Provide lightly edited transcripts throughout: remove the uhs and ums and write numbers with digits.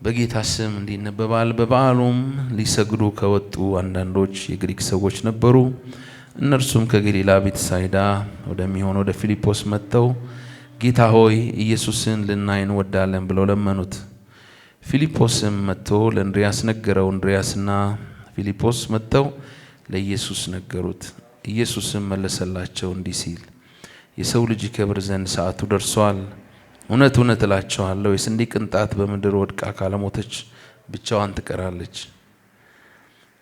በጌታ ስም እንዲነበባል። በበዓሉም ሊሰግዱ ከወጡ አንዳንዶች የግሪክ ሰዎች ነበሩ። እነርሱም ከገሊላ ቤተሳይዳ ወደሚሆን ወደ ፊልጶስ መጥተው ጌታ ሆይ ኢየሱስን ልናይ እንወዳለን ብለው ለመኑት። ፊልጶስም መጥቶ ለእንድርያስ ነገረው። እንድርያስና ፊልጶስ መጥተው ለኢየሱስ ነገሩት። ኢየሱስም መለሰላቸው እንዲህ ሲል የሰው ልጅ ይከብር ዘንድ ሰዓቱ ደርሷል። እውነት እውነት እላችኋለሁ የስንዴ ቅንጣት በምድር ወድቃ ካለሞተች ብቻዋን ትቀራለች።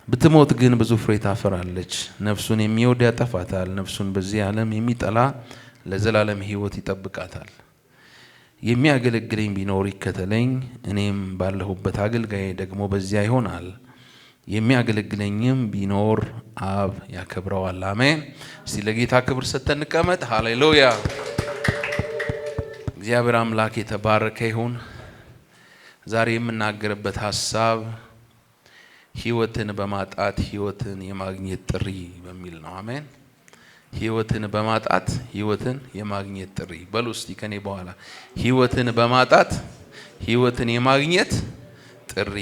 ብትሞት ግን ብዙ ፍሬ ታፈራለች። ነፍሱን የሚወድ ያጠፋታል፣ ነፍሱን በዚህ ዓለም የሚጠላ ለዘላለም ሕይወት ይጠብቃታል። የሚያገለግለኝ ቢኖር ይከተለኝ፣ እኔም ባለሁበት አገልጋዬ ደግሞ በዚያ ይሆናል። የሚያገለግለኝም ቢኖር አብ ያከብረዋል። አሜን። እስቲ ለጌታ ክብር ሰጥተን እንቀመጥ። ሃሌሉያ። እግዚአብሔር አምላክ የተባረከ ይሁን። ዛሬ የምናገርበት ሐሳብ ሕይወትን በማጣት ሕይወትን የማግኘት ጥሪ በሚል ነው። አሜን። ሕይወትን በማጣት ሕይወትን የማግኘት ጥሪ በሉ እስቲ ከኔ በኋላ ሕይወትን በማጣት ሕይወትን የማግኘት ጥሪ።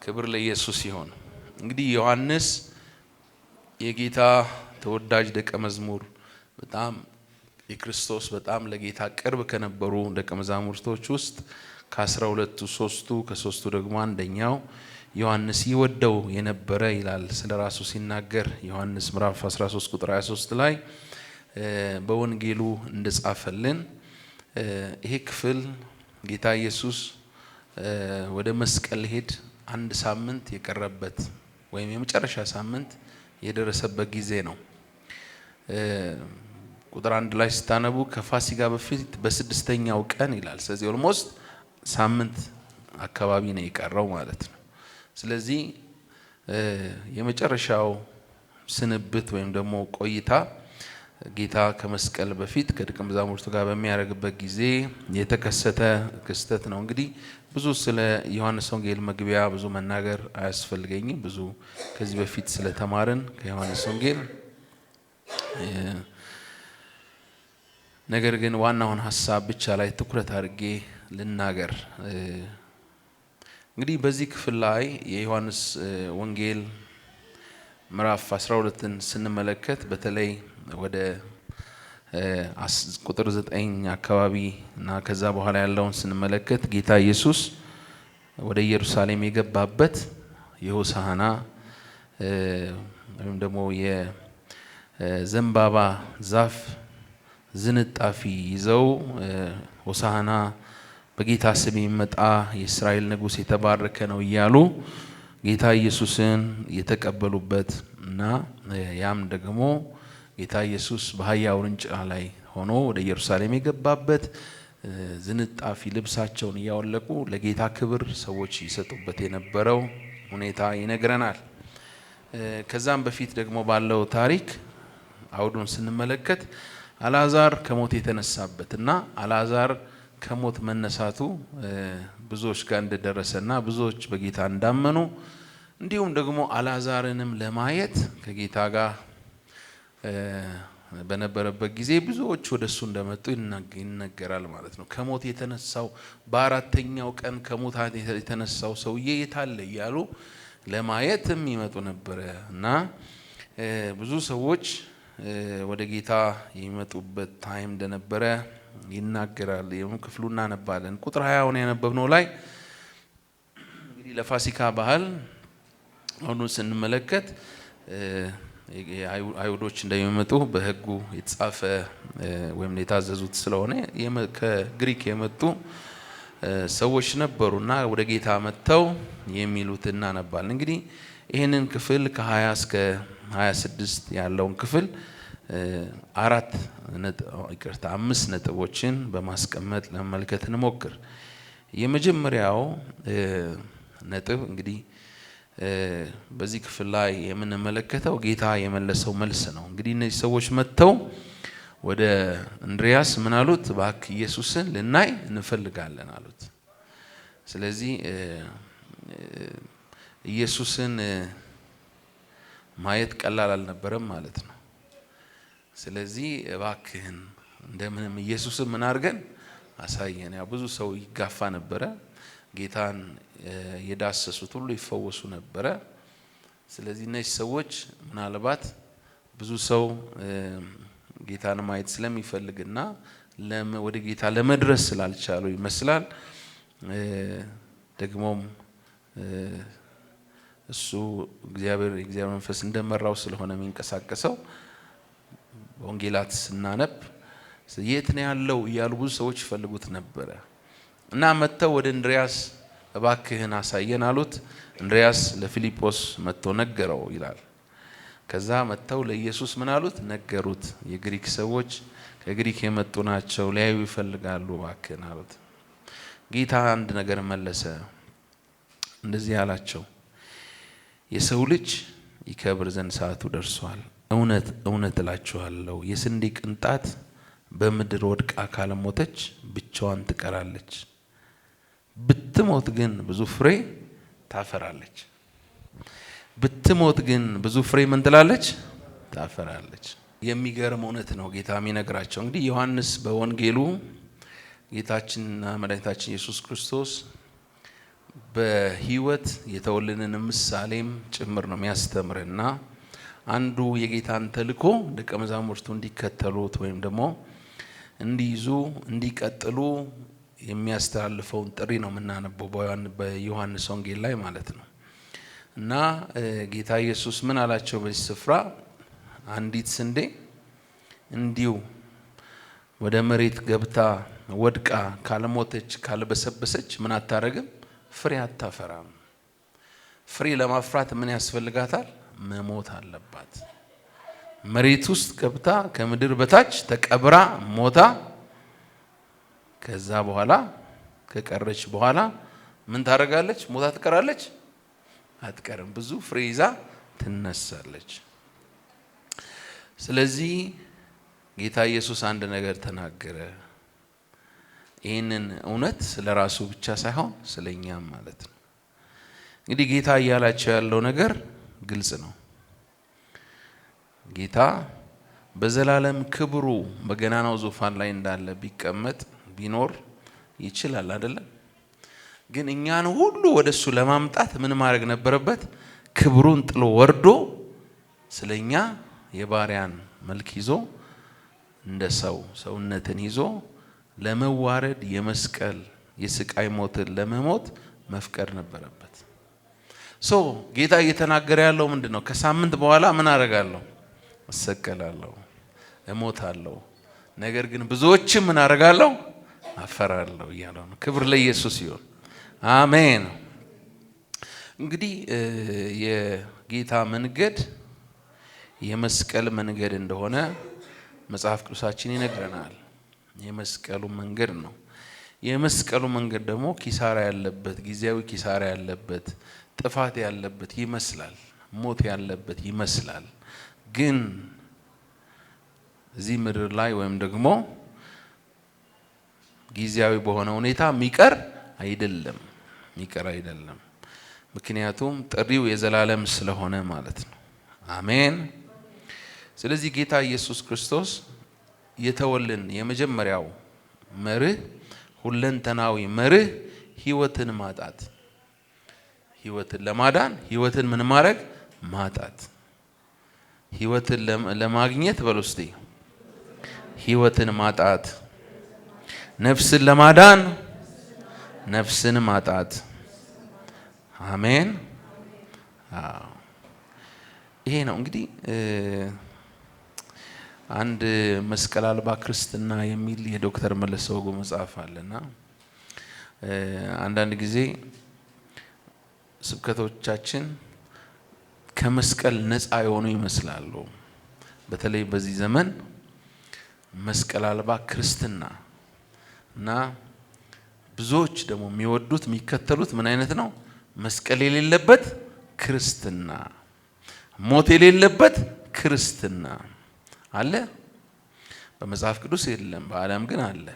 ክብር ለኢየሱስ ይሁን። እንግዲህ ዮሐንስ የጌታ ተወዳጅ ደቀ መዝሙር በጣም የክርስቶስ በጣም ለጌታ ቅርብ ከነበሩ ደቀ መዛሙርቶች ውስጥ ከ12ቱ ሶስቱ ከሶስቱ ደግሞ አንደኛው ዮሐንስ ይወደው የነበረ ይላል ስለ ራሱ ሲናገር ዮሐንስ ምዕራፍ 13 ቁጥር 23 ላይ በወንጌሉ እንደጻፈልን ይሄ ክፍል ጌታ ኢየሱስ ወደ መስቀል ሄድ አንድ ሳምንት የቀረበት ወይም የመጨረሻ ሳምንት የደረሰበት ጊዜ ነው። ቁጥር 1 ላይ ስታነቡ ከፋሲካ በፊት በስድስተኛው ቀን ይላል። ስለዚህ ኦልሞስት ሳምንት አካባቢ ነው የቀረው ማለት ነው። ስለዚህ የመጨረሻው ስንብት ወይም ደግሞ ቆይታ ጌታ ከመስቀል በፊት ከደቀ መዛሙርቱ ጋር በሚያደርግበት ጊዜ የተከሰተ ክስተት ነው። እንግዲህ ብዙ ስለ ዮሐንስ ወንጌል መግቢያ ብዙ መናገር አያስፈልገኝም። ብዙ ከዚህ በፊት ስለተማርን ከዮሐንስ ወንጌል ነገር ግን ዋናውን ሐሳብ ብቻ ላይ ትኩረት አድርጌ ልናገር። እንግዲህ በዚህ ክፍል ላይ የዮሐንስ ወንጌል ምዕራፍ 12ን ስንመለከት በተለይ ወደ ቁጥር 9 አካባቢ እና ከዛ በኋላ ያለውን ስንመለከት ጌታ ኢየሱስ ወደ ኢየሩሳሌም የገባበት የሆሳዕና ወይም ደግሞ የዘንባባ ዛፍ ዝንጣፊ ይዘው ሆሳዕና በጌታ ስም የሚመጣ የእስራኤል ንጉሥ የተባረከ ነው እያሉ ጌታ ኢየሱስን የተቀበሉበት እና ያም ደግሞ ጌታ ኢየሱስ በአህያ ውርንጭላ ላይ ሆኖ ወደ ኢየሩሳሌም የገባበት ዝንጣፊ ልብሳቸውን እያወለቁ ለጌታ ክብር ሰዎች ይሰጡበት የነበረው ሁኔታ ይነግረናል። ከዛም በፊት ደግሞ ባለው ታሪክ አውዱን ስንመለከት አልዓዛር ከሞት የተነሳበትና አልዓዛር ከሞት መነሳቱ ብዙዎች ጋር እንደደረሰና ብዙዎች በጌታ እንዳመኑ እንዲሁም ደግሞ አልዓዛርንም ለማየት ከጌታ ጋር በነበረበት ጊዜ ብዙዎች ወደሱ እንደመጡ ይነገራል ማለት ነው። ከሞት የተነሳው በአራተኛው ቀን ከሞት የተነሳው ሰውዬ የታለ እያሉ ለማየትም ይመጡ ነበረ እና ብዙ ሰዎች ወደ ጌታ የሚመጡበት ታይም እንደነበረ ይናገራል። ይሄን ክፍሉ እናነባለን። ቁጥር 20 ያነበብነው ላይ እንግዲህ ለፋሲካ ባህል አሁን ስንመለከት አይሁዶች እንደሚመጡ በሕጉ የተጻፈ ወይም የታዘዙት ስለሆነ ከግሪክ የመጡ ሰዎች ነበሩና ወደ ጌታ መጥተው የሚሉት እናነባለን። እንግዲህ ይህንን ክፍል ከ20 እስከ 26 ያለውን ክፍል 5 ነጥቦችን በማስቀመጥ ለመመልከት እንሞክር። የመጀመሪያው ነጥብ እንግዲህ በዚህ ክፍል ላይ የምንመለከተው ጌታ የመለሰው መልስ ነው። እንግዲህ እነዚህ ሰዎች መጥተው ወደ እንድርያስ ምን አሉት? እባክህ ኢየሱስን ልናይ እንፈልጋለን አሉት። ስለዚህ ኢየሱስን ማየት ቀላል አልነበረም ማለት ነው። ስለዚህ እባክህን እንደምንም ኢየሱስን ምን አድርገን አሳየን። ያው ብዙ ሰው ይጋፋ ነበረ። ጌታን የዳሰሱት ሁሉ ይፈወሱ ነበረ። ስለዚህ እነዚህ ሰዎች ምናልባት ብዙ ሰው ጌታን ማየት ስለሚፈልግና ወደ ጌታ ለመድረስ ስላልቻሉ ይመስላል። ደግሞም እሱ እግዚአብሔር መንፈስ እንደመራው ስለሆነ የሚንቀሳቀሰው ወንጌላት ስናነብ የት ነው ያለው እያሉ ብዙ ሰዎች ይፈልጉት ነበረ እና መተው ወደ እንድሪያስ እባክህን አሳየን አሉት። እንድሪያስ ለፊልጶስ መጥቶ ነገረው ይላል። ከዛ መተው ለኢየሱስ ምን አሉት? ነገሩት። የግሪክ ሰዎች ከግሪክ የመጡ ናቸው፣ ሊያዩ ይፈልጋሉ፣ እባክህን አሉት። ጌታ አንድ ነገር መለሰ። እንደዚህ አላቸው፣ የሰው ልጅ ይከብር ዘንድ ሰዓቱ ደርሷል። እውነት እውነት እላችኋለሁ የስንዴ ቅንጣት በምድር ወድቃ ካልሞተች ብቻዋን ትቀራለች፣ ብትሞት ግን ብዙ ፍሬ ታፈራለች። ብትሞት ግን ብዙ ፍሬ ምን ትላለች? ታፈራለች። የሚገርም እውነት ነው ጌታ የሚነግራቸው። እንግዲህ ዮሐንስ በወንጌሉ ጌታችንና መድኃኒታችን ኢየሱስ ክርስቶስ በሕይወት የተወለደን ምሳሌም ጭምር ነው የሚያስተምርና አንዱ የጌታን ተልእኮ ደቀ መዛሙርቱ እንዲከተሉት ወይም ደግሞ እንዲይዙ እንዲቀጥሉ የሚያስተላልፈውን ጥሪ ነው የምናነበው በዮሐንስ ወንጌል ላይ ማለት ነው። እና ጌታ ኢየሱስ ምን አላቸው በዚህ ስፍራ? አንዲት ስንዴ እንዲሁ ወደ መሬት ገብታ ወድቃ ካልሞተች ካልበሰበሰች ምን አታረግም? ፍሬ አታፈራም። ፍሬ ለማፍራት ምን ያስፈልጋታል? መሞት አለባት። መሬት ውስጥ ገብታ ከምድር በታች ተቀብራ ሞታ ከዛ በኋላ ከቀረች በኋላ ምን ታረጋለች? ሞታ ትቀራለች? አትቀርም። ብዙ ፍሬ ይዛ ትነሳለች። ስለዚህ ጌታ ኢየሱስ አንድ ነገር ተናገረ። ይህንን እውነት ስለራሱ ብቻ ሳይሆን ስለኛም ማለት ነው። እንግዲህ ጌታ እያላቸው ያለው ነገር ግልጽ ነው። ጌታ በዘላለም ክብሩ በገናናው ዙፋን ላይ እንዳለ ቢቀመጥ ቢኖር ይችላል አይደለም? ግን እኛን ሁሉ ወደሱ ለማምጣት ምን ማድረግ ነበረበት? ክብሩን ጥሎ ወርዶ ስለኛ የባሪያን መልክ ይዞ እንደ ሰውነትን ይዞ ለመዋረድ የመስቀል የስቃይ ሞትን ለመሞት መፍቀድ ነበረበት። ጌታ እየተናገረ ያለው ምንድነው? ከሳምንት በኋላ ምን አደርጋለሁ? እሰቀላለሁ፣ እሞታለሁ፣ ነገር ግን ብዙዎችም ምን አደርጋለሁ? አፈራለሁ እያለው ነው። ክብር ለኢየሱስ ይሁን። አሜን። እንግዲህ የጌታ መንገድ የመስቀል መንገድ እንደሆነ መጽሐፍ ቅዱሳችን ይነግረናል። የመስቀሉ መንገድ ነው። የመስቀሉ መንገድ ደግሞ ኪሳራ ያለበት፣ ጊዜያዊ ኪሳራ ያለበት፣ ጥፋት ያለበት ይመስላል፣ ሞት ያለበት ይመስላል። ግን እዚህ ምድር ላይ ወይም ደግሞ ጊዜያዊ በሆነ ሁኔታ የሚቀር አይደለም። ምክንያቱም ጥሪው የዘላለም ስለሆነ ማለት ነው። አሜን። ስለዚህ ጌታ ኢየሱስ ክርስቶስ የተወልን የመጀመሪያው መርህ ሁለንተናዊ መርህ ህይወትን ማጣት፣ ህይወትን ለማዳን ህይወትን ምን ማድረግ? ማጣት። ህይወትን ለማግኘት በሉስቲ ህይወትን ማጣት፣ ነፍስን ለማዳን ነፍስን ማጣት። አሜን። ይሄ ነው እንግዲህ አንድ መስቀል አልባ ክርስትና የሚል የዶክተር መለሰ ወጉ መጽሐፍ አለና አንዳንድ ጊዜ ስብከቶቻችን ከመስቀል ነፃ የሆኑ ይመስላሉ። በተለይ በዚህ ዘመን መስቀል አልባ ክርስትና እና ብዙዎች ደግሞ የሚወዱት የሚከተሉት ምን አይነት ነው? መስቀል የሌለበት ክርስትና፣ ሞት የሌለበት ክርስትና አለ። በመጽሐፍ ቅዱስ የለም፣ በዓለም ግን አለ።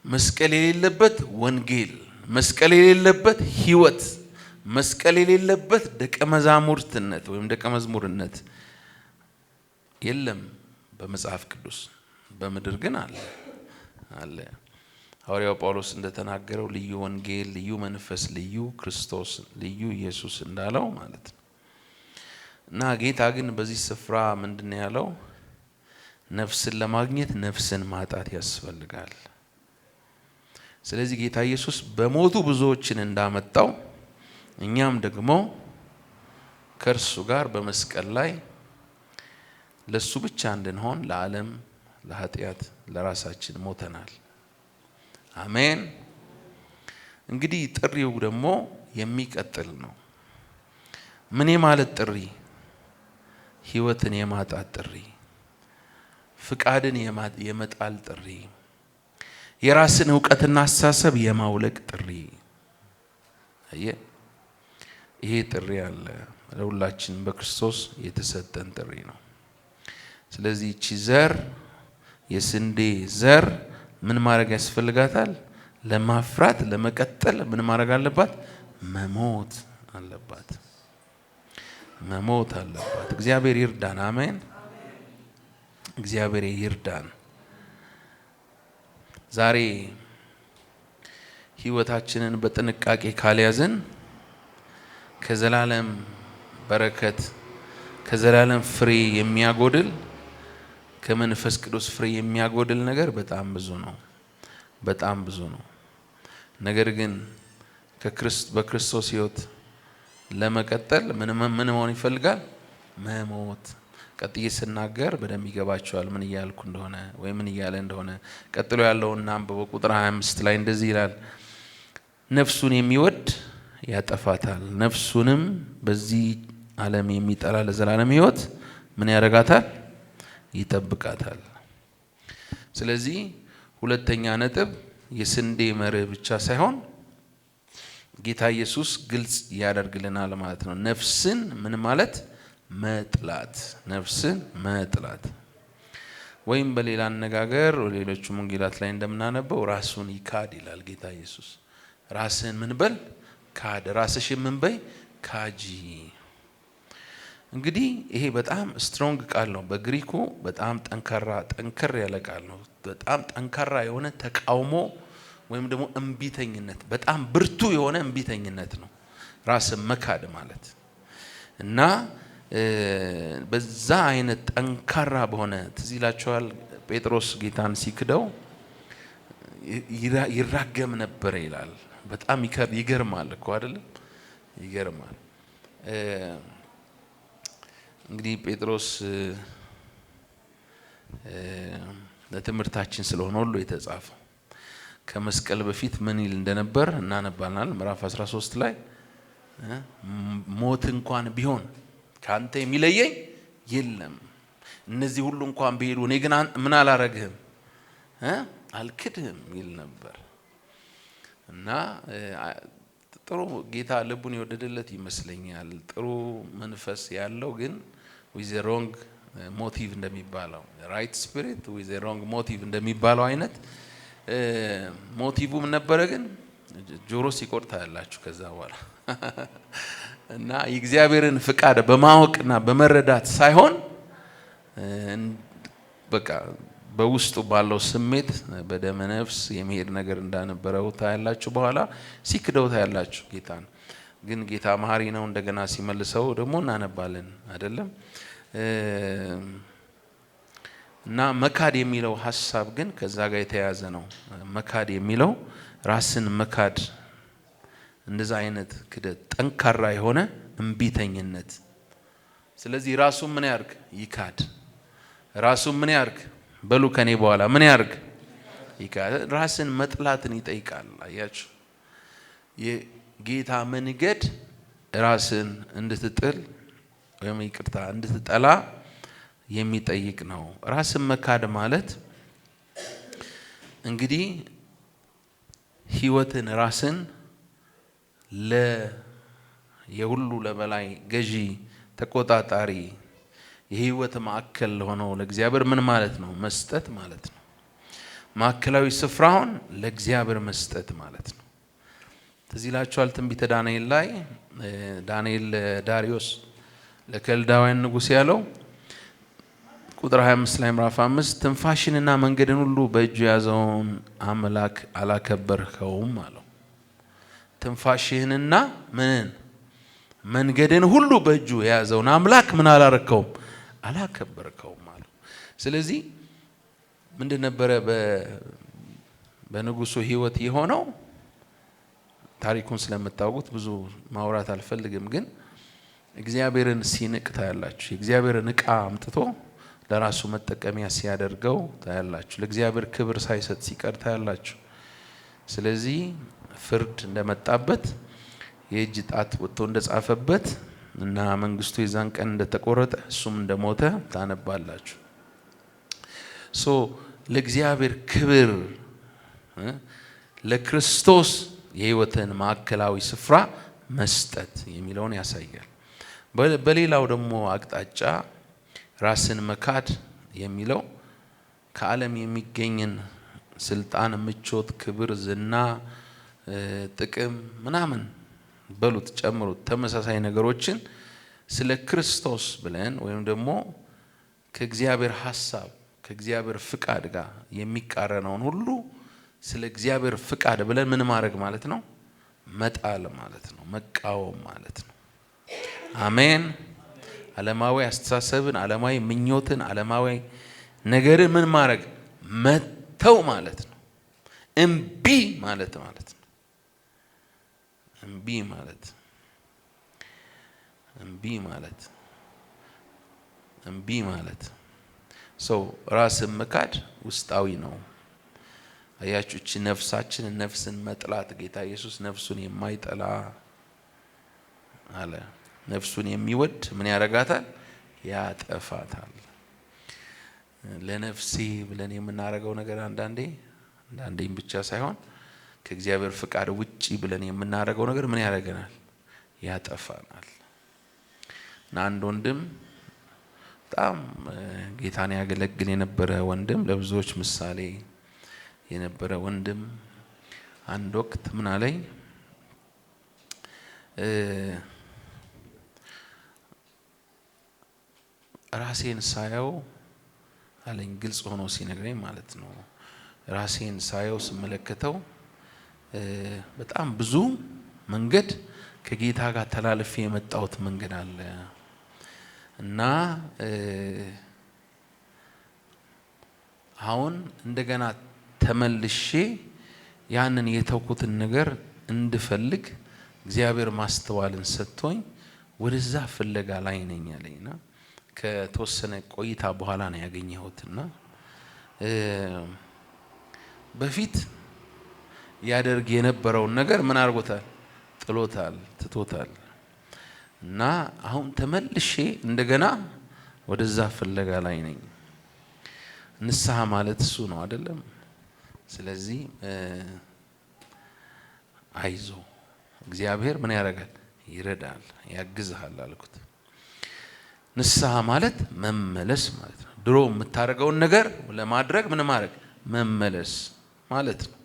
መስቀል የሌለበት ወንጌል፣ መስቀል የሌለበት ህይወት፣ መስቀል የሌለበት ደቀ መዛሙርትነት ወይም ደቀ መዝሙርነት የለም በመጽሐፍ ቅዱስ። በምድር ግን አለ። ሐዋርያው ጳውሎስ እንደተናገረው ልዩ ወንጌል፣ ልዩ መንፈስ፣ ልዩ ክርስቶስ፣ ልዩ ኢየሱስ እንዳለው ማለት ነው። እና ጌታ ግን በዚህ ስፍራ ምንድነው ያለው? ነፍስን ለማግኘት ነፍስን ማጣት ያስፈልጋል። ስለዚህ ጌታ ኢየሱስ በሞቱ ብዙዎችን እንዳመጣው እኛም ደግሞ ከእርሱ ጋር በመስቀል ላይ ለሱ ብቻ እንድንሆን ለዓለም፣ ለኃጢአት፣ ለራሳችን ሞተናል። አሜን። እንግዲህ ጥሪው ደግሞ የሚቀጥል ነው። ምን ማለት ጥሪ? ህይወትን የማጣት ጥሪ፣ ፍቃድን የመጣል ጥሪ፣ የራስን ዕውቀትና አስተሳሰብ የማውለቅ ጥሪ። ይሄ ጥሪ አለ ለሁላችን በክርስቶስ የተሰጠን ጥሪ ነው። ስለዚህ እቺ ዘር የስንዴ ዘር ምን ማድረግ ያስፈልጋታል? ለማፍራት ለመቀጠል ምን ማድረግ አለባት? መሞት አለባት። መሞት አለባት። እግዚአብሔር ይርዳን። አሜን። እግዚአብሔር ይርዳን። ዛሬ ህይወታችንን በጥንቃቄ ካልያዝን ከዘላለም በረከት ከዘላለም ፍሬ የሚያጎድል ከመንፈስ ቅዱስ ፍሬ የሚያጎድል ነገር በጣም ብዙ ነው። በጣም ብዙ ነው። ነገር ግን በክርስቶስ ህይወት ለመቀጠል ምን መሆን ይፈልጋል? መሞት። ቀጥዬ ስናገር በደንብ ይገባቸዋል ምን እያልኩ እንደሆነ ወይ ምን እያለ እንደሆነ። ቀጥሎ ያለውና በቁጥር 25 ላይ እንደዚህ ይላል፣ ነፍሱን የሚወድ ያጠፋታል፣ ነፍሱንም በዚህ ዓለም የሚጠላ ለዘላለም ህይወት ምን ያደርጋታል? ይጠብቃታል። ስለዚህ ሁለተኛ ነጥብ የስንዴ መርህ ብቻ ሳይሆን ጌታ ኢየሱስ ግልጽ ያደርግልናል ማለት ነው። ነፍስን ምን ማለት? መጥላት። ነፍስን መጥላት ወይም በሌላ አነጋገር ሌሎች ወንጌላት ላይ እንደምናነበው ራሱን ይካድ ይላል ጌታ ኢየሱስ። ራስን ምን በል? ካድ። ራስሽን ምን በይ? ካጂ። እንግዲህ ይሄ በጣም ስትሮንግ ቃል ነው። በግሪኩ በጣም ጠንከር ያለ ቃል ነው። በጣም ጠንካራ የሆነ ተቃውሞ ወይም ደግሞ እንቢተኝነት፣ በጣም ብርቱ የሆነ እንቢተኝነት ነው ራስን መካድ ማለት። እና በዛ አይነት ጠንካራ በሆነ ትዝ ይላችኋል ጴጥሮስ ጌታን ሲክደው ይራገም ነበር ይላል። በጣም ይገርማል እኮ አይደለም? ይገርማል። እንግዲህ ጴጥሮስ ለትምህርታችን ስለሆነ ሁሉ የተጻፈው ከመስቀል በፊት ምን ይል እንደነበር እናነባናል። ምዕራፍ 13 ላይ ሞት እንኳን ቢሆን ካንተ የሚለየኝ የለም፣ እነዚህ ሁሉ እንኳን ቢሄዱ እኔ ግን ምን አላረግህም? አልክድህም ይል ነበር። እና ጥሩ ጌታ ልቡን የወደደለት ይመስለኛል። ጥሩ መንፈስ ያለው ግን with the wrong motive እንደሚባለው right spirit with the wrong motive እንደሚባለው አይነት ሞቲቭም ነበረ። ግን ጆሮ ሲቆርጥ ያላችሁ ከዛ በኋላ እና የእግዚአብሔርን ፍቃድ በማወቅና በመረዳት ሳይሆን በቃ በውስጡ ባለው ስሜት በደመ ነፍስ የሚሄድ ነገር እንዳነበረው ታያላችሁ። በኋላ ሲክደው ታያላችሁ ጌታን። ግን ጌታ መሐሪ ነው። እንደገና ሲመልሰው ደግሞ እናነባለን አይደለም? እና መካድ የሚለው ሐሳብ ግን ከዛ ጋር የተያያዘ ነው። መካድ የሚለው ራስን መካድ፣ እንደዛ አይነት ክደት፣ ጠንካራ የሆነ እንቢተኝነት። ስለዚህ ራሱን ምን ያርግ? ይካድ። ራሱን ምን ያርግ? በሉ ከኔ በኋላ ምን ያርግ? ይካድ። ራስን መጥላትን ይጠይቃል። አያችሁ፣ የጌታ መንገድ ራስን እንድትጥል ወይም ይቅርታ እንድትጠላ የሚጠይቅ ነው። ራስን መካድ ማለት እንግዲህ ህይወትን ራስን የሁሉ ለበላይ ገዢ ተቆጣጣሪ የህይወት ማዕከል ለሆነው ለእግዚአብሔር ምን ማለት ነው? መስጠት ማለት ነው። ማዕከላዊ ስፍራውን ለእግዚአብሔር መስጠት ማለት ነው። ትዝ ይላችኋል ትንቢተ ዳንኤል ላይ ዳንኤል ዳሪዮስ ለከልዳውያን ንጉስ ያለው ቁጥር 25 ላይ ምዕራፍ 5 ትንፋሽንና መንገድን ሁሉ በእጁ የያዘውን አምላክ አላከበርከውም አለው። ትንፋሽህንና ምን መንገድን ሁሉ በእጁ የያዘውን አምላክ ምን አላረከውም? አላከበርከውም አለው። ስለዚህ ምንድን ነበረ በንጉሱ ህይወት የሆነው? ታሪኩን ስለምታውቁት ብዙ ማውራት አልፈልግም፣ ግን እግዚአብሔርን ሲንቅ ታያላችሁ። የእግዚአብሔርን ዕቃ አምጥቶ ለራሱ መጠቀሚያ ሲያደርገው ታያላችሁ። ለእግዚአብሔር ክብር ሳይሰጥ ሲቀር ታያላችሁ። ስለዚህ ፍርድ እንደመጣበት የእጅ ጣት ወጥቶ እንደጻፈበት እና መንግስቱ የዛን ቀን እንደተቆረጠ እሱም እንደሞተ ታነባላችሁ። ለእግዚአብሔር ክብር ለክርስቶስ የህይወትን ማዕከላዊ ስፍራ መስጠት የሚለውን ያሳያል። በሌላው ደግሞ አቅጣጫ ራስን መካድ የሚለው ከዓለም የሚገኝን ስልጣን፣ ምቾት፣ ክብር፣ ዝና፣ ጥቅም ምናምን በሉት ጨምሩት ተመሳሳይ ነገሮችን ስለ ክርስቶስ ብለን ወይም ደግሞ ከእግዚአብሔር ሐሳብ ከእግዚአብሔር ፍቃድ ጋር የሚቃረነውን ሁሉ ስለ እግዚአብሔር ፍቃድ ብለን ምን ማድረግ ማለት ነው? መጣል ማለት ነው። መቃወም ማለት ነው። አሜን። ዓለማዊ አስተሳሰብን፣ ዓለማዊ ምኞትን፣ ዓለማዊ ነገርን ምን ማድረግ? መተው ማለት ነው። እምቢ ማለት ነው። እምቢ ማለት ሰው ራስን መካድ ውስጣዊ ነው። አያችሁ፣ እቺ ነፍስን መጥላት ጌታ ኢየሱስ ነፍሱን የማይጠላ አለ። ነፍሱን የሚወድ ምን ያረጋታል? ያጠፋታል። ለነፍሴ ብለን የምናረገው ነገር አንዳንዴም ብቻ ሳይሆን ከእግዚአብሔር ፍቃድ ውጪ ብለን የምናረገው ነገር ምን ያረገናል? ያጠፋናል። እና አንድ ወንድም በጣም ጌታን ያገለግል የነበረ ወንድም፣ ለብዙዎች ምሳሌ የነበረ ወንድም አንድ ወቅት ምን አለኝ? ራሴን ሳየው አለኝ፣ ግልጽ ሆኖ ሲነግረኝ ማለት ነው። ራሴን ሳየው ስመለከተው በጣም ብዙ መንገድ ከጌታ ጋር ተላልፌ የመጣሁት መንገድ አለ እና አሁን እንደገና ተመልሼ ያንን የተውኩትን ነገር እንድፈልግ እግዚአብሔር ማስተዋልን ሰጥቶኝ ወደዛ ፍለጋ ላይ ነኝ አለኝና ከተወሰነ ቆይታ በኋላ ነው ያገኘሁትና በፊት ያደርግ የነበረውን ነገር ምን አድርጎታል? ጥሎታል፣ ትቶታል። እና አሁን ተመልሼ እንደገና ወደዛ ፍለጋ ላይ ነኝ። ንስሐ ማለት እሱ ነው አይደለም? ስለዚህ አይዞ እግዚአብሔር ምን ያደርጋል? ይረዳል፣ ያግዝሃል አልኩት። ንስሐ ማለት መመለስ ማለት ነው። ድሮ የምታደርገውን ነገር ለማድረግ ምን ማድረግ? መመለስ ማለት ነው።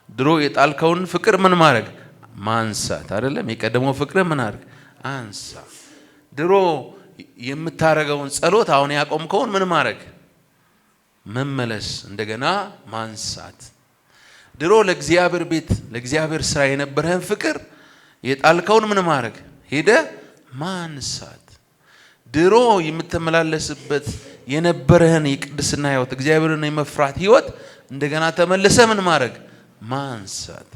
ድሮ የጣልከውን ፍቅር ምን ማድረግ? ማንሳት አይደለም? የቀደመው ፍቅር ምን አድርግ? አንሳ። ድሮ የምታረገውን ጸሎት አሁን ያቆምከውን ምን ማድረግ? መመለስ፣ እንደገና ማንሳት። ድሮ ለእግዚአብሔር ቤት ለእግዚአብሔር ስራ የነበረህን ፍቅር የጣልከውን ምን ማድረግ? ሄደ ማንሳት። ድሮ የምትመላለስበት የነበረህን የቅድስና ህይወት እግዚአብሔርን የመፍራት ህይወት እንደገና ተመለሰ ምን ማድረግ? ማንሳት።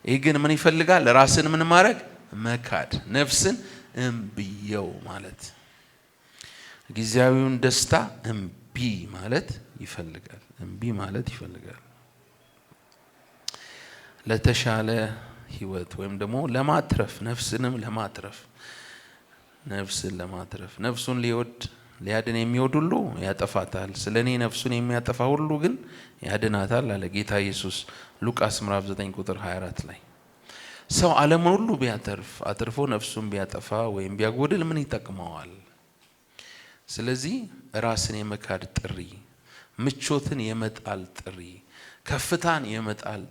ይህ ግን ምን ይፈልጋል? ራስን ምን ማድረግ? መካድ፣ ነፍስን እምብየው ማለት፣ ጊዜያዊውን ደስታ እምቢ ማለት ይፈልጋል። ለተሻለ ህይወት ወይም ደግሞ ለማትረፍ ነፍስን ለማትረፍ ነፍሱን ሊያድን የሚወድ ሁሉ ያጠፋታል፣ ስለኔ ነፍሱን የሚያጠፋ ሁሉ ግን ያድናታል አለ ጌታ ኢየሱስ ሉቃስ ምዕራፍ 9 ቁጥር 24 ላይ። ሰው ዓለሙን ሁሉ አትርፎ ነፍሱን ቢያጠፋ ወይም ቢያጎድል ምን ይጠቅመዋል? ስለዚህ ራስን የመካድ ጥሪ፣ ምቾትን የመጣል ጥሪ፣ ከፍታን የመጣል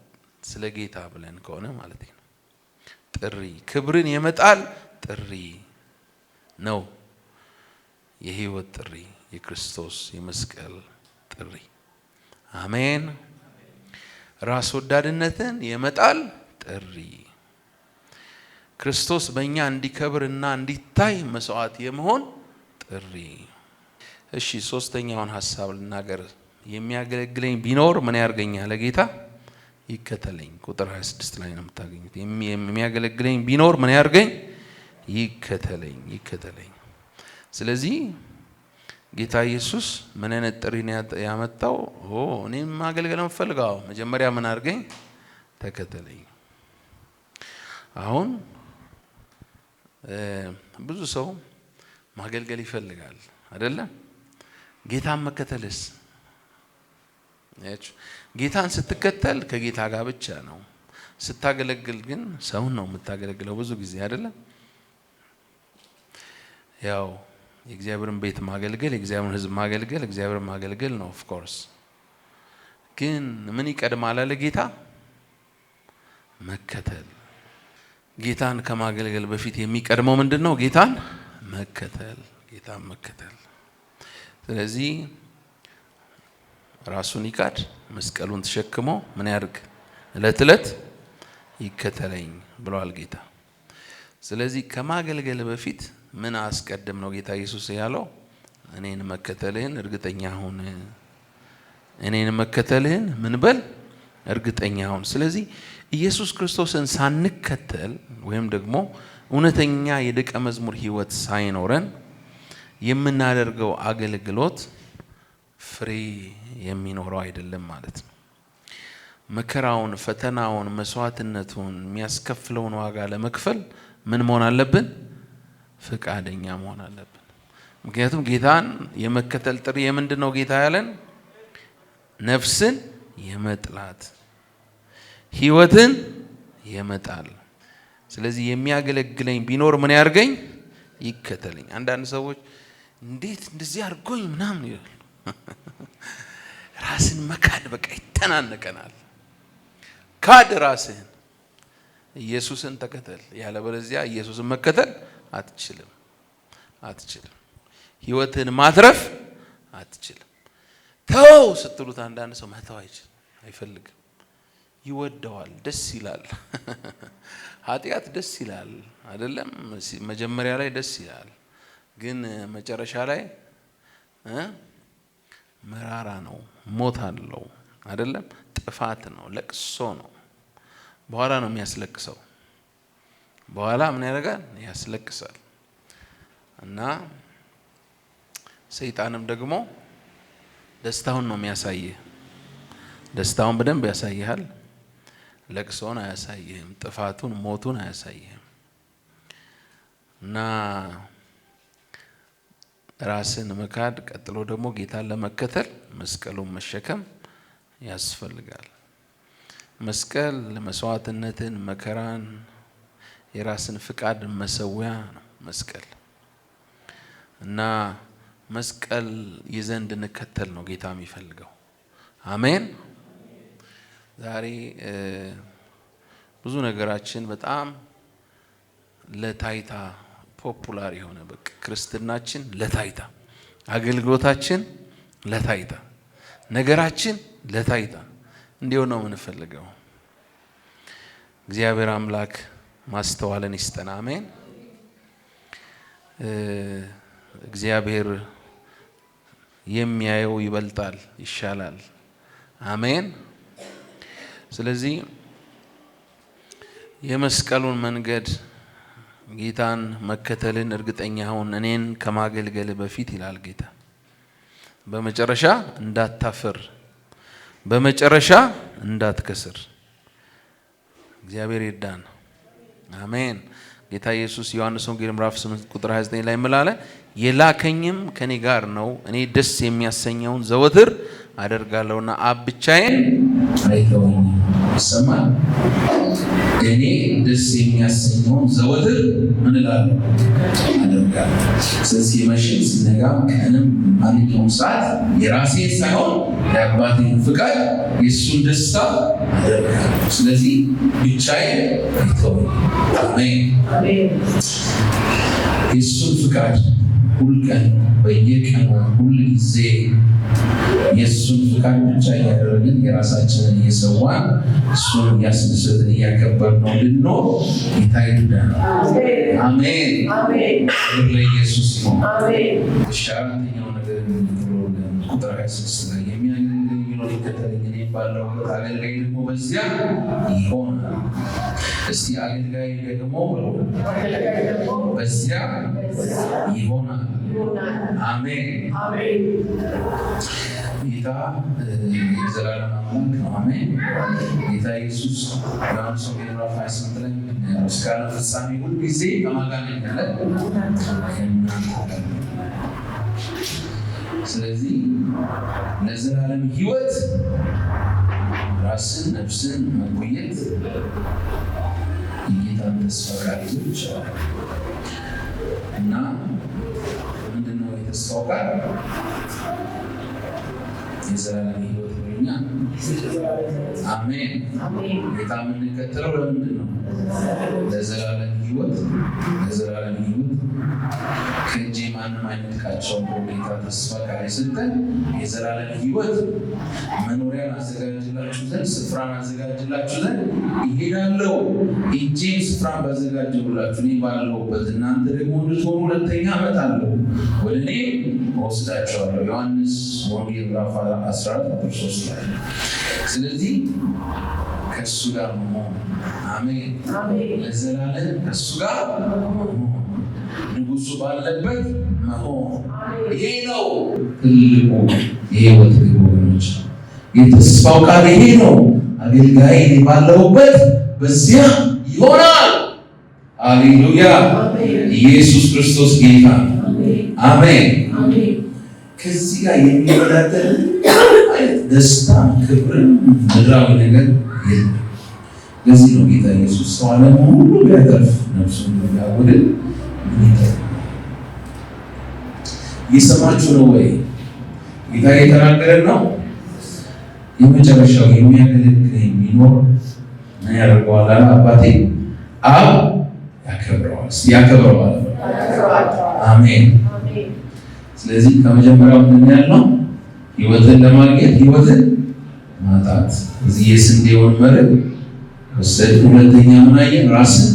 ስለ ጌታ ብለን ከሆነ ማለት ነው ጥሪ፣ ክብርን የመጣል ጥሪ ነው የህይወት ጥሪ፣ የክርስቶስ የመስቀል ጥሪ። አሜን። ራስ ወዳድነትን የመጣል ጥሪ፣ ክርስቶስ በእኛ እንዲከብርና እንዲታይ መስዋዕት የመሆን ጥሪ። እሺ ሶስተኛውን ሐሳብ ልናገር። የሚያገለግለኝ ቢኖር ምን ያርገኛል? ለጌታ ይከተለኝ። ቁጥር 26 ላይ ነው የምታገኙት። የሚያገለግለኝ ቢኖር ምን ያርገኝ? ይከተለኝ፣ ይከተለኝ። ስለዚህ ጌታ ኢየሱስ ምን አይነት ጥሪ ነው ያመጣው? እኔም ማገልገል የምፈልገው መጀመሪያ ምን አርገኝ? ተከተለኝ። አሁን ብዙ ሰው ማገልገል ይፈልጋል አይደለ? ጌታን መከተልስ? ጌታን ስትከተል ከጌታ ጋር ብቻ ነው። ስታገለግል ግን ሰውን ነው የምታገለግለው ብዙ ጊዜ አይደለ? ያው የእግዚአብሔርን ቤት ማገልገል፣ የእግዚአብሔርን ሕዝብ ማገልገል፣ እግዚአብሔርን ማገልገል ነው ኦፍ ኮርስ። ግን ምን ይቀድማል አለ ጌታ? መከተል። ጌታን ከማገልገል በፊት የሚቀድመው ምንድነው? ጌታን መከተል፣ ጌታን መከተል። ስለዚህ ራሱን ይካድ፣ መስቀሉን ተሸክሞ ምን ያርግ? እለት እለት ይከተለኝ ብሏል ጌታ። ስለዚህ ከማገልገል በፊት ምን አስቀድም ነው ጌታ ኢየሱስ ያለው? እኔን መከተልህን እርግጠኛ ሁን። እኔን መከተልህን ምን በል? እርግጠኛ ሁን። ስለዚህ ኢየሱስ ክርስቶስን ሳንከተል ወይም ደግሞ እውነተኛ የደቀ መዝሙር ህይወት ሳይኖረን የምናደርገው አገልግሎት ፍሬ የሚኖረው አይደለም ማለት ነው። መከራውን፣ ፈተናውን፣ መስዋዕትነቱን የሚያስከፍለውን ዋጋ ለመክፈል ምን መሆን አለብን? ፈቃደኛ መሆን አለብን። ምክንያቱም ጌታን የመከተል ጥሪ የምንድነው? ጌታ ያለን ነፍስን የመጥላት ህይወትን የመጣል። ስለዚህ የሚያገለግለኝ ቢኖር ምን ያርገኝ? ይከተለኝ። አንዳንድ ሰዎች እንዴት እንደዚህ አድርጎኝ ምናምን ይላሉ። ራስን መካድ በቃ ይተናነቀናል። ካድ ራስህን፣ ኢየሱስን ተከተል። ያለበለዚያ ኢየሱስን መከተል አትችልም፣ አትችልም። ህይወትን ማትረፍ አትችልም። ተው ስትሉት አንዳንድ ሰው መተው አይፈልግም። ይወደዋል፣ ደስ ይላል። ኃጢአት ደስ ይላል አይደለም? መጀመሪያ ላይ ደስ ይላል፣ ግን መጨረሻ ላይ መራራ ነው፣ ሞት አለው አይደለም? ጥፋት ነው፣ ለቅሶ ነው። በኋላ ነው የሚያስለቅሰው። በኋላ ምን ያደርጋል? ያስለቅሳል። እና ሰይጣንም ደግሞ ደስታውን ነው የሚያሳየህ። ደስታውን በደንብ ያሳይሃል፣ ለቅሶውን አያሳይህም፣ ጥፋቱን፣ ሞቱን አያሳይህም። እና ራስን መካድ፣ ቀጥሎ ደግሞ ጌታን ለመከተል መስቀሉን መሸከም ያስፈልጋል። መስቀል መስዋዕትነትን፣ መከራን፣ የራስን ፍቃድ መሰዊያ ነው መስቀል። እና መስቀል ይዘን እንድንከተል ነው ጌታ የሚፈልገው። አሜን። ዛሬ ብዙ ነገራችን በጣም ለታይታ ፖፑላር የሆነ በቃ ክርስትናችን ለታይታ፣ አገልግሎታችን ለታይታ፣ ነገራችን ለታይታ እንዲሆን ነው የምንፈልገው። እግዚአብሔር አምላክ ማስተዋልን ይስጠን። አሜን። እግዚአብሔር የሚያየው ይበልጣል፣ ይሻላል። አሜን። ስለዚህ የመስቀሉን መንገድ ጌታን መከተልን እርግጠኛ ሁን፣ እኔን ከማገልገል በፊት ይላል ጌታ። በመጨረሻ እንዳታፍር፣ በመጨረሻ እንዳትከስር። እግዚአብሔር ይርዳን። አሜን። ጌታ ኢየሱስ ዮሐንስ ወንጌል ምዕራፍ 8 ቁጥር 29 ላይ ምላለ የላከኝም ከኔ ጋር ነው፣ እኔ ደስ የሚያሰኘውን ዘወትር አደርጋለሁና አብ ብቻዬን አይተወኝም። ይሰማል። እኔ ደስ የሚያሰኘውን ዘወትር ምን እላለሁ? አደርጋለሁ። ስለዚህ መሽን ሲነጋም ቀንም ማንኛውም ሰዓት የራሴን ሳይሆን የአባቴን ፍቃድ፣ የእሱን ደስታ አደርጋለሁ። ስለዚህ ብቻዬን አይተወኝም። አሜን። የእሱን ፍቃድ ሁልቀን በየቀኑ ሁል ጊዜ የእሱን ፍቃድ ብቻ እያደረግን የራሳችንን እየሰዋን እሱን እያስደሰትን እያከበርን ነው ልንኖር ጌታ ይርዳን። አሜን። ለኢየሱስ ነው። አራተኛው ነገር ቁጥር 26 ላይ የሚያገለግል ቢኖር ይከተለኝ፣ እኔ ባለሁበት አገልጋይ ደግሞ በዚያ ይሆናል። እስቲ አገልጋይ ደግሞ በዚያ ይሆናል። አሜን። ጌታ የዘላለም አምላክ ነው። አሜን። ጌታ ኢየሱስ ዮሐንስ ወንጌል ምዕራፍ 28 ላይ እስከ ዓለም ፍጻሜ ሁል ጊዜ በማጋን ያለ። ስለዚህ ለዘላለም ሕይወት ራስን ነፍስን መቆየት የጌታን ተስፋ ቃሎች እና ምንድነው የተስፋው ቃል? የዘላለም ሕይወት ነውኛ። አሜን። ጌታ የምንከተለው ለምንድን ነው? ለዘላለም ሕይወት። ለዘላለም ሕይወት ከእጄ ማንም አይነጥቃቸውም ብሎ ጌታ ተስፋ ቃል የሰጠን የዘላለም ሕይወት መኖሪያን አዘጋጅላችሁ ዘንድ ስፍራን አዘጋጅላችሁ ዘንድ ይሄዳለሁ፣ እጄም ስፍራን ባዘጋጀሁላችሁ እኔ ባለሁበት እናንተ ደግሞ እንድትሆኑ ሁለተኛ እመጣለሁ፣ ወደ እኔ እወስዳችኋለሁ። ዮሐንስ ወንጌል ምዕራፍ 14:3 ላይ። ስለዚህ ከእሱ ጋር መሆን። አሜን። ለዘላለም ከእሱ ጋር መሆን፣ ንጉሱ ባለበት መሆን። ይሄ ነው ትልቁ የሕይወት ግብ ወገኖች። የተስፋው ቃል ይሄ ነው። አገልጋይ ባለሁበት በዚያ ይሆናል። ሃሌሉያ! ኢየሱስ ክርስቶስ ጌታ። አሜን። ከዚህ ጋር የሚወዳደር ደስታ፣ ክብርን፣ ምድራዊ ነገር የለም። ለዚህ ነው ጌታ ኢየሱስ ሰው ዓለሙን ሁሉ ቢያተርፍ ነፍሱን ቢያጎድል ምን ይጠቅማል? እየሰማችሁ ነው ወይ? ጌታ እየተናገረን ነው። የመጨረሻው የሚያገለግለኝ ቢኖር ምን ያደርገዋል? አባቴ አብ ያከብረዋል። እስቲ ያከብረዋል። አሜን። ስለዚህ ከመጀመሪያው ምን ያልነው? ሕይወትን ለማግኘት ሕይወትን ማጣት። እዚህ የስንዴውን መርህ ወሰድ። ሁለተኛ ምን አየን? ራስን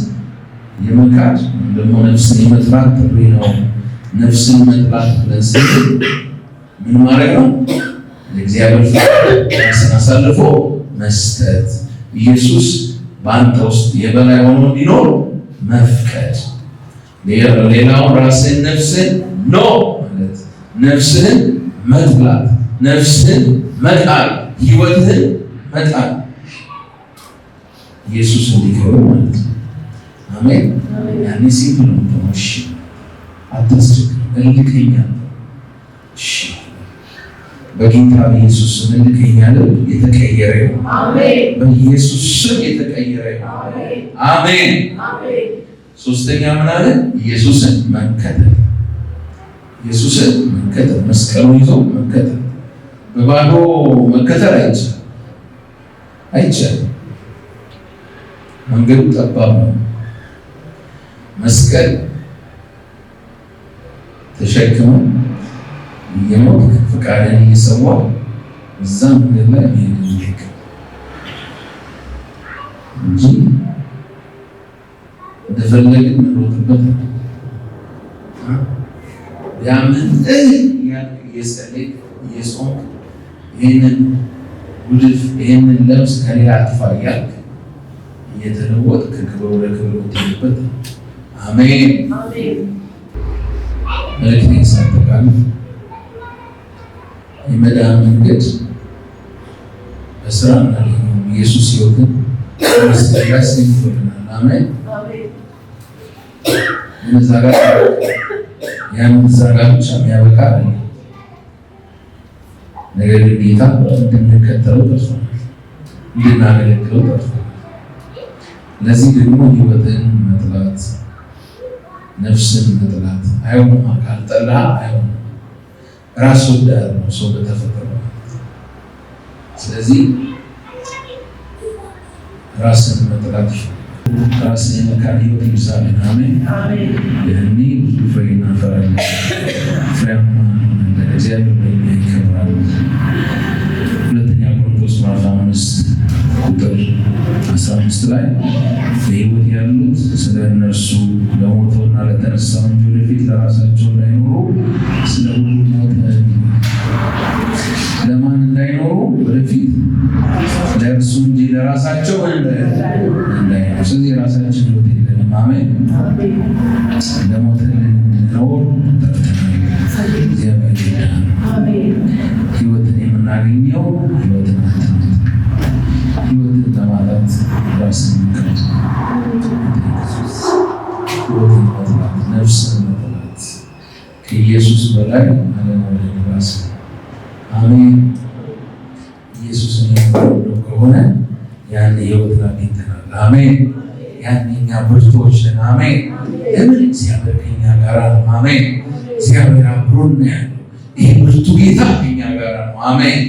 የመካድ ደግሞ ነፍስን የመጥላት ጥሪ ነው። ነፍስን መጥላት ብለን ስንል ምን ማድረግ ነው? ለእግዚአብሔር ፍቃድ ራስን አሳልፎ መስጠት። ኢየሱስ በአንተ ውስጥ የበላይ ሆኖ እንዲኖር መፍቀድ። ሌላውን ራስን ነፍስን ኖ ማለት ነፍስህን መጥላት፣ ነፍስህን መጣል፣ ሕይወትህን መጣል ኢየሱስ እንዲከብር ማለት ነው። አሜን። ያኔ ሲምፕል ነው። እሺ አታስቸግር፣ እልከኛ እሺ በጌታ በኢየሱስ ስም እልከኛ ልብ የተቀየረ ነው። አሜን። በኢየሱስ ስም የተቀየረ ነው። አሜን። አሜን። ሶስተኛ ምን አለ? ኢየሱስን መከተል። ኢየሱስን መከተል፣ መስቀሉን ይዞ መከተል። በባዶ መከተል አይቻልም። መንገዱ ጠባብ ነው። መስቀል ተሸክሞ እየሞት ፍቃድን እየሰዋ እዛ መንገድ ላይ የሚሄድ እንጂ እንደፈለግን ምንሮጥበት ያምን የጸለይክ የጾምክ ይህንን ጉድፍ ይህንን ለብስ ከሌላ አጥፋ እያልክ እየተለወጥክ ከክብር ወደ ክብር የምትሄድበት። አሜን። መልእክቴን ሳጠቃልል የመዳን መንገድ በስራ እናገኘው። ኢየሱስ ሕይወትን መስቀል ላይ አስገኝቶልናል። አሜን። እዛ ጋር ብቻ የሚያበቃ አለ። ነገር ግን ጌታ እንድንከተለው ጠርቶናል፣ እንድናገለግለው ጠርቶናል። ለዚህ ደግሞ ሕይወትን መጥላት፣ ነፍስን መጥላት አይሆንም። ካልጠላህ አይሆንም። ራስ ወዳድ ነው ሰው በተፈጠረ። ስለዚህ ራስን መጥላት ይችላል። ራስን የመካድ ህይወት ይብዛልን። አሜን። ያኔ ብዙ ፍሬ እናፈራለን። ፍሬያማ እንሆናለን። እግዚአብሔር በእኛ ይከብራል። ሁለተኛ ቆሮንቶስ ምዕራፍ 5 ቁጥር 15 ላይ በሕይወት ያሉት ስለ እነርሱ ለሞተውና ለተነሳው እንጂ ወደፊት ለራሳቸው እንዳይኖሩ ስለ ሁሉ ሞተ። ለማን እንዳይኖሩ? ወደፊት ለእርሱ እንጂ ለራሳቸው እንዳይኖሩ። ስለዚህ የራሳችን ህይወት የለንም። አሜን። ለሞተልን እንድንኖር ተጠርተናል። እግዚአብሔር ይርዳን። ህይወትን የምናገኘው ህይወትን ለማለት ራስን መካድ፣ ህይወትን መጥላት፣ ነፍስን መጥላት ከኢየሱስ በላይ አለመውደድ ራስ። አሜን። ኢየሱስን የምንወደው ከሆነ ያን ህይወትን አግኝተናል። አሜን። ያን እኛ ብርቶች ነን። አሜን። ለምን? እግዚአብሔር ከኛ ጋር ነው። አሜን። እግዚአብሔር አብሮን ነው ያለው። ይህ ብርቱ ጌታ ከኛ ጋር ነው። አሜን።